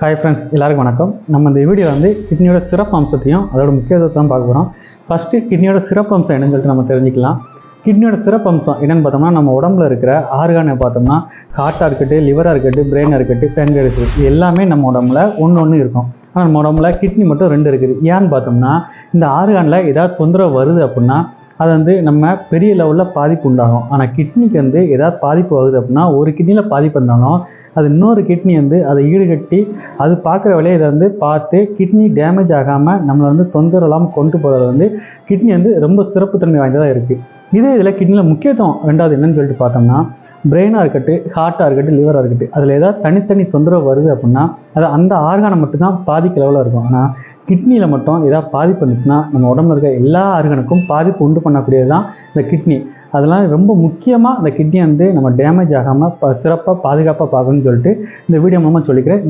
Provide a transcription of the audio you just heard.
Hi friends, எல்லாருக்கும் வணக்கம். நம்ம இந்த வீடியோ கிட்னியோட சிறப்பு அம்சத்தையும் அதோட முக்கியத்துவம் பார்க்க போகிறோம். ஃபஸ்ட்டு கிட்னியோட சிறப்பு அம்சம் என்னன்னு சொல்லிட்டு நம்ம தெரிஞ்சுக்கலாம். கிட்னியோட சிறப்பு அம்சம் என்னென்னு பார்த்தோம்னா, நம்ம உடம்புல இருக்கிற ஆர்கானை பார்த்தோம்னா ஹார்ட்டாக இருக்கட்டும், லிவராக இருக்கட்டும், பிரெயினாக இருக்கட்டும், பெங்கரிஸ் இது எல்லாமே நம்ம உடம்புல ஒன்று இருக்கும். ஆனால் நம்ம உடம்புல கிட்னி மட்டும் 2 இருக்குது. ஏன்னு பார்த்தோம்னா, இந்த ஆர்கானில் ஏதாவது தொந்தரவு வருது அப்படின்னா அது நம்ம பெரிய லெவலில் பாதிப்பு உண்டாகும். ஆனால் கிட்னிக்கு ஏதாவது பாதிப்பு வருது அப்படின்னா, ஒரு கிட்னியில் பாதிப்பு இருந்தாலும் அது இன்னொரு கிட்னி அதை ஈடுகட்டி அது பார்க்குற வேலையை இதை பார்த்து கிட்னி டேமேஜ் ஆகாமல் நம்மளை தொந்தரவு இல்லாமல் கொண்டு போகிறது கிட்னி ரொம்ப சிறப்புத்தன்மை வாய்ந்ததாக இருக்குது. இதில் கிட்னியில் முக்கியத்துவம் ரெண்டாவது என்னன்னு சொல்லிட்டு பார்த்தோம்னா, பிரெயினாக இருக்கட்டும், ஹார்ட்டாக இருக்கட்டும், லிவராக இருக்கட்டும், அதில் ஏதாவது தனித்தனி தொந்தரவு வருது அப்படின்னா அது அந்த ஆர்கானை மட்டும்தான் பாதிக்க லெவலில் இருக்கும். ஆனால் கிட்னியில் மட்டும் ஏதாவது பாதிப்பு இருந்துச்சுன்னா நம்ம உடம்புல இருக்க எல்லா ஆர்கானுக்கும் பாதிப்பு உண்டு பண்ணக்கூடியது தான் இந்த கிட்னி. அதெல்லாம் ரொம்ப முக்கியமாக இந்த கிட்னி நம்ம டேமேஜ் ஆகாமல் சிறப்பாக பாதுகாப்பாக பார்க்கணும்னு சொல்லிட்டு இந்த வீடியோ மூலமாக சொல்லிக்கிறேன்.